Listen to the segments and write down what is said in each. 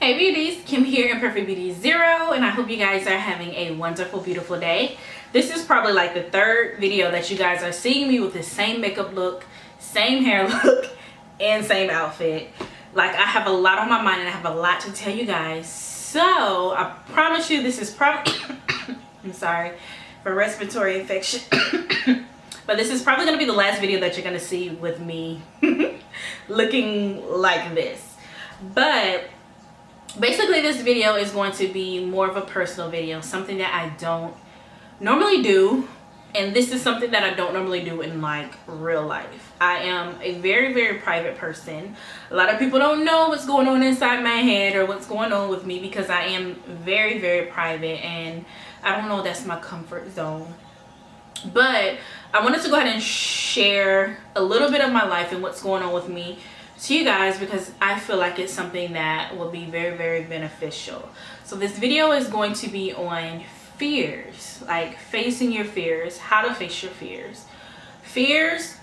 Hey beauties, Kim here in Perfect Beauty Zero, and I hope you guys are having a wonderful, beautiful day. This is probably like the third video that you guys are seeing me with the same makeup look, same hair look, and same outfit. Like, I have a lot on my mind and I have a lot to tell you guys. So I promise you this is probably I'm sorry for respiratory infection. But this is probably going to be the last video that you're going to see with me looking like this. But basically this video is going to be more of a personal video, something that I don't normally do, and this is something that I don't normally do in like real life. I am a very, very private person. A lot of people don't know what's going on inside my head or what's going on with me because I am very, very private, and I don't know, that's my comfort zone. But I wanted to go ahead and share a little bit of my life and what's going on with me to you guys because I feel like it's something that will be very, very beneficial. So this video is going to be on fears, like facing your fears, how to face your fears. Fears,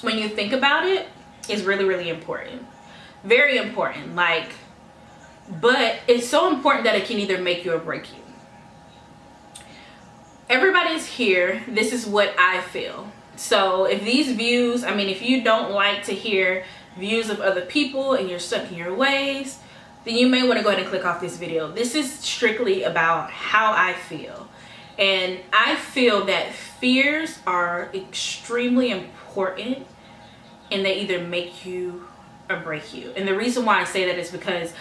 when you think about it, is really, really important. Very important, like, but it's so important that it can either make you or break you. Everybody's here. This is what I feel. So if these views, I mean, if you don't like to hear views of other people and you're stuck in your ways, then you may want to go ahead and click off this video. This is strictly about how I feel. And I feel that fears are extremely important, and they either make you or break you. And the reason why I say that is because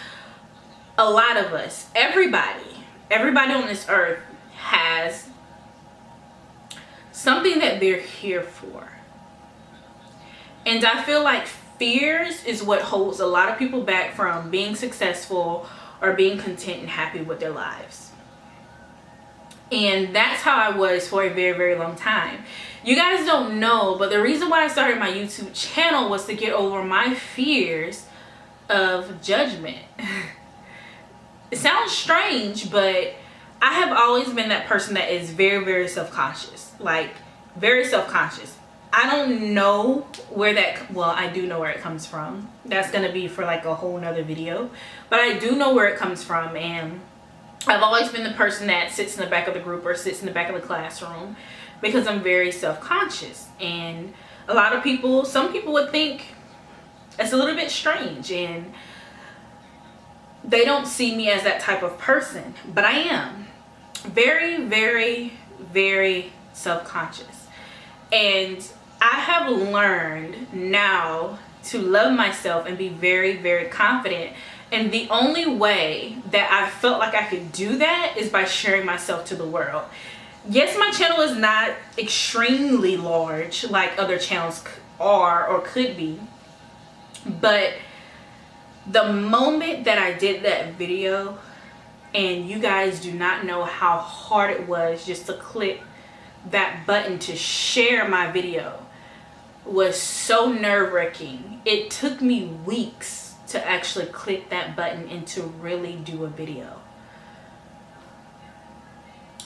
a lot of us, everybody on this earth has something that they're here for. And I feel like fears is what holds a lot of people back from being successful or being content and happy with their lives. And that's how I was for a very, very long time. You guys don't know, but the reason why I started my YouTube channel was to get over my fears of judgment. It sounds strange, but I have always been that person that is very, very self-conscious. Like, very self-conscious. I don't know where that, well, I do know where it comes from. That's going to be for like a whole nother video. But I do know where it comes from, and I've always been the person that sits in the back of the group or sits in the back of the classroom because I'm very self-conscious. And a lot of people, some people would think it's a little bit strange, and they don't see me as that type of person, but I am very, very, very self-conscious. And I have learned now to love myself and be very, very confident. And the only way that I felt like I could do that is by sharing myself to the world. Yes, my channel is not extremely large like other channels are or could be, but the moment that I did that video, and you guys do not know how hard it was just to click that button to share my video, was so nerve-wracking. It took me weeks to actually click that button and to really do a video.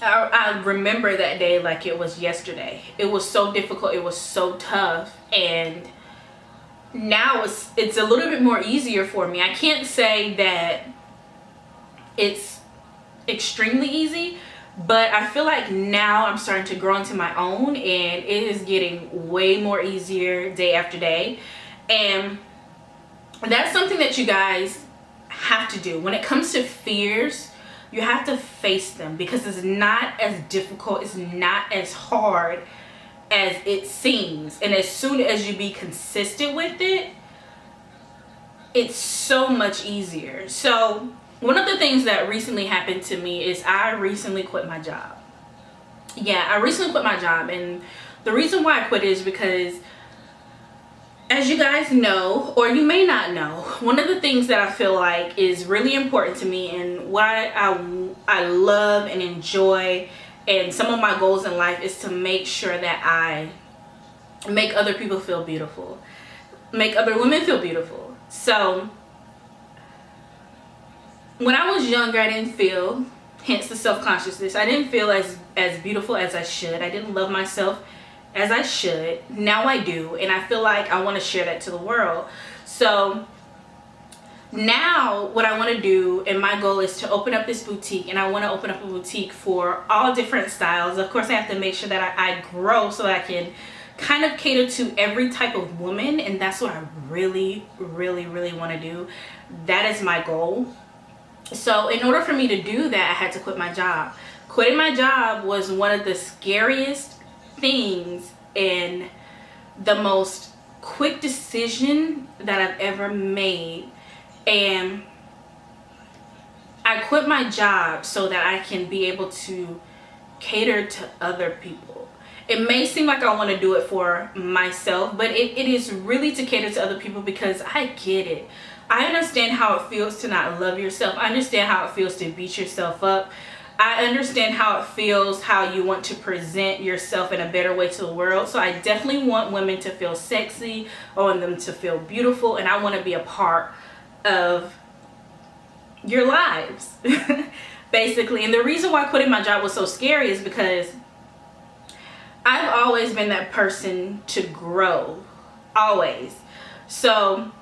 I remember that day like it was yesterday. It was so difficult, it was so tough, and now it's a little bit more easier for me. I can't say that it's extremely easy, but I feel like now I'm starting to grow into my own, and it is getting way more easier day after day. And that's something that you guys have to do. When it comes to fears, you have to face them because it's not as difficult, it's not as hard as it seems. And as soon as you be consistent with it, it's so much easier. So one of the things that recently happened to me is I recently quit my job. Yeah, I recently quit my job, and the reason why I quit is because, as you guys know, or you may not know, one of the things that I feel like is really important to me and why I love and enjoy, and some of my goals in life, is to make sure that I make other people feel beautiful, make other women feel beautiful. So when I was younger, I didn't feel, hence the self-consciousness, I didn't feel as beautiful as I should. I didn't love myself as I should. Now I do, and I feel like I want to share that to the world. So Now what I want to do, and my goal is to open up this boutique, and I want to open up a boutique for all different styles. Of course I have to make sure that I grow so that I can kind of cater to every type of woman, and that's what I really want to do. That is my goal. So in order for me to do that, I had to quit my job. Quitting my job was one of the scariest things and the most quick decision that I've ever made. And I quit my job so that I can be able to cater to other people. It may seem like I want to do it for myself, but it is really to cater to other people, because I get it. I understand how it feels to not love yourself. I understand how it feels to beat yourself up. I understand how it feels, how you want to present yourself in a better way to the world. So I definitely want women to feel sexy. I want them to feel beautiful, and I want to be a part of your lives basically. And the reason why quitting my job was so scary is because I've always been that person to grow, always. So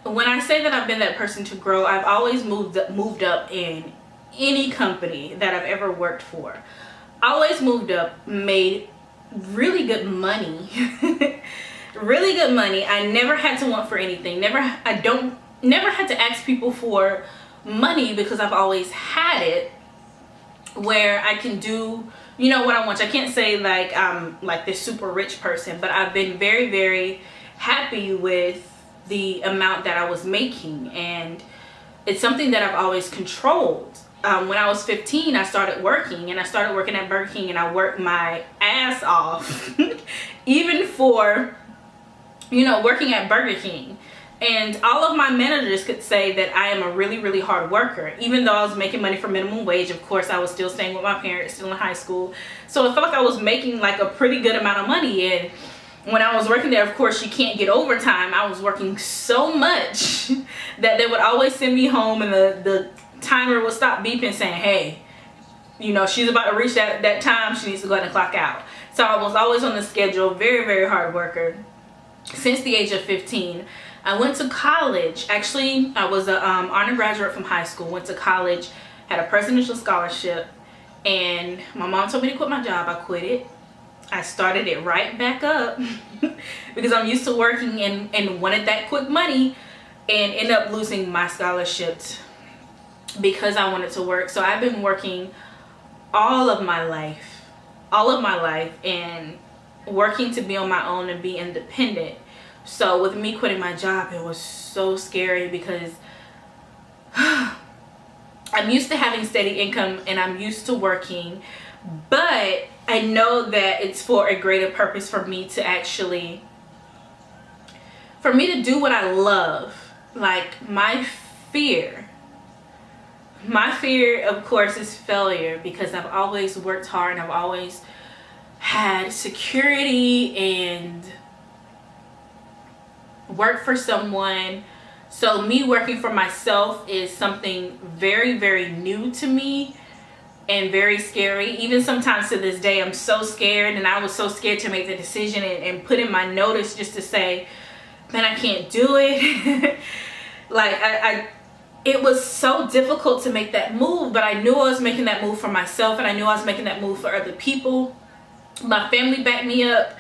when I say that I've been that person to grow, I've always moved up in any company that I've ever worked for. Always moved up, made really good money. Really good money. I never had to want for anything. Never had to ask people for money, because I've always had it where I can do, you know, what I want. I can't say like I'm like this super rich person, but I've been very happy with the amount that I was making, and it's something that I've always controlled. When I was 15, I started working, and I started working at Burger King, and I worked my ass off even for, you know, working at Burger King. And all of my managers could say that I am a really hard worker. Even though I was making money for minimum wage, of course I was still staying with my parents, still in high school, so I felt like I was making like a pretty good amount of money. And when I was working there, of course you can't get overtime. I was working so much that they would always send me home, and the timer would stop beeping saying, hey, you know, she's about to reach that time, she needs to go ahead and clock out. So I was always on the schedule, very hard worker since the age of 15. I went to college. Actually, I was an honor graduate from high school, went to college, had a presidential scholarship, and my mom told me to quit my job. I quit it. I started it right back up because I'm used to working and wanted that quick money, and ended up losing my scholarship because I wanted to work. So I've been working all of my life, and working to be on my own and be independent. So with me quitting my job, it was so scary because I'm used to having steady income and I'm used to working, but I know that it's for a greater purpose for me to actually, for me to do what I love. Like my fear of course is failure, because I've always worked hard and I've always had security and worked for someone. So me working for myself is something very new to me and very scary. Even sometimes to this day I'm so scared, and I was so scared to make the decision and put in my notice just to say, man, I can't do it. Like it was so difficult to make that move, but I knew I was making that move for myself, and I knew I was making that move for other people. My family backed me up,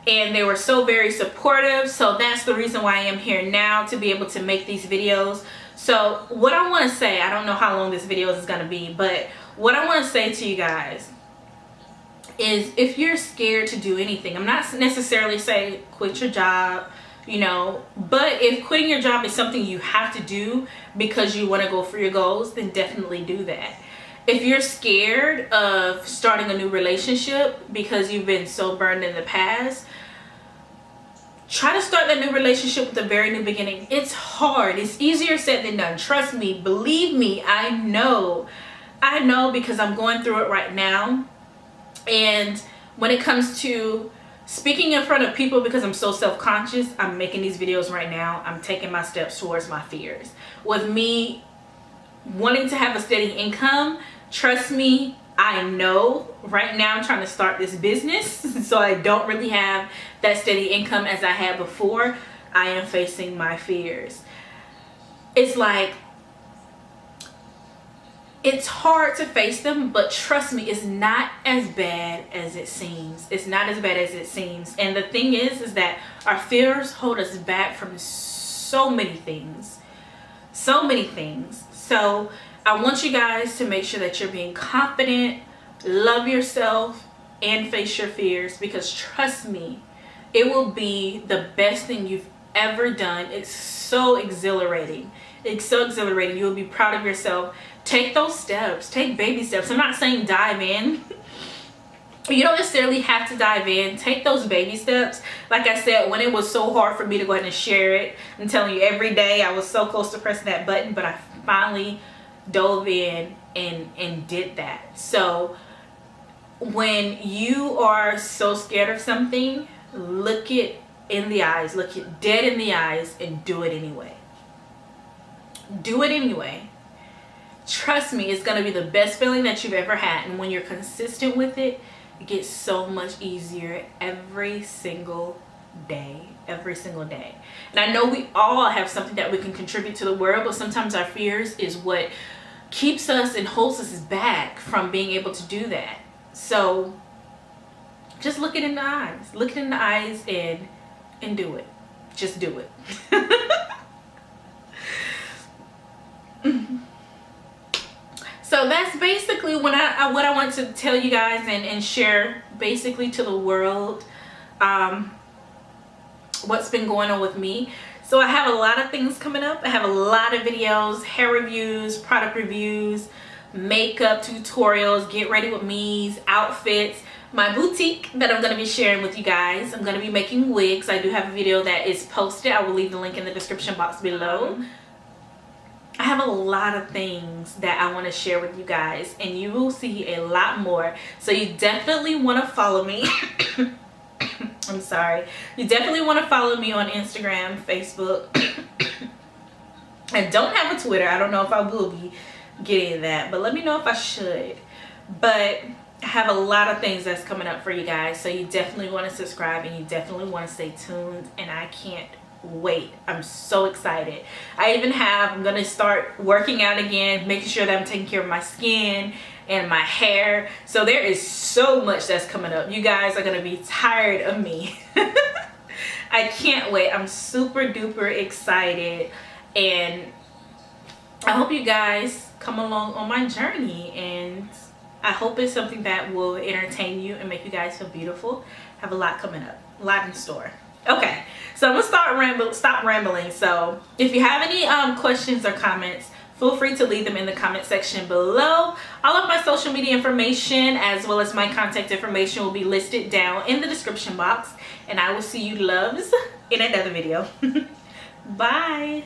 and they were so very supportive. So that's the reason why I am here now, to be able to make these videos. So what I want to say, I don't know how long this video is going to be, but what I want to say to you guys is, if you're scared to do anything, I'm not necessarily saying quit your job, you know, but if quitting your job is something you have to do because you want to go for your goals, then definitely do that. If you're scared of starting a new relationship because you've been so burned in the past, try to start that new relationship with a very new beginning. It's hard. It's easier said than done. Trust me. Believe me. I know because I'm going through it right now. And when it comes to speaking in front of people, because I'm so self-conscious, I'm making these videos right now. I'm taking my steps towards my fears. With me wanting to have a steady income, trust me, I know right now I'm trying to start this business, so I don't really have that steady income as I had before. I am facing my fears. it's like, it's hard to face them, but trust me, it's not as bad as it seems. It's not as bad as it seems. And the thing is that our fears hold us back from so many things. So many things. So I want you guys to make sure that you're being confident, love yourself, and face your fears, because trust me, it will be the best thing you've ever done. It's so exhilarating. It's so exhilarating. You'll be proud of yourself. Take those steps. Take baby steps. I'm not saying dive in. You don't necessarily have to dive in. Take those baby steps. Like I said, when it was so hard for me to go ahead and share it, I'm telling you, every day I was so close to pressing that button, but I finally dove in and did that. So when you are so scared of something, look it in the eyes, look it dead in the eyes, and do it anyway. Do it anyway. Trust me, it's going to be the best feeling that you've ever had. And when you're consistent with it, it gets so much easier every single day. Every single day. And I know we all have something that we can contribute to the world, but sometimes our fears is what keeps us and holds us back from being able to do that. So just look it in the eyes. Look it in the eyes and do it. Just do it. So that's basically what I want to tell you guys and share basically to the world, what's been going on with me. So I have a lot of things coming up. I have a lot of videos, hair reviews, product reviews, makeup tutorials, get ready with me's, outfits, my boutique that I'm going to be sharing with you guys. I'm going to be making wigs. I do have a video that is posted. I will leave the link in the description box below. I have a lot of things that I want to share with you guys, and you will see a lot more. So you definitely want to follow me. I'm sorry. You definitely want to follow me on Instagram, Facebook. I don't have a Twitter. I don't know if I will be getting that, but let me know if I should. But I have a lot of things that's coming up for you guys, so you definitely want to subscribe, and you definitely want to stay tuned, and I can't wait. I'm so excited. I'm gonna start working out again, making sure that I'm taking care of my skin and my hair. So there is so much that's coming up. You guys are gonna be tired of me. I can't wait. I'm super duper excited, and I hope you guys come along on my journey, and I hope it's something that will entertain you and make you guys feel beautiful. I have a lot coming up, a lot in store. Okay, so I'm gonna stop rambling. So if you have any questions or comments, feel free to leave them in the comment section below. All of my social media information as well as my contact information will be listed down in the description box, and I will see you loves in another video. Bye.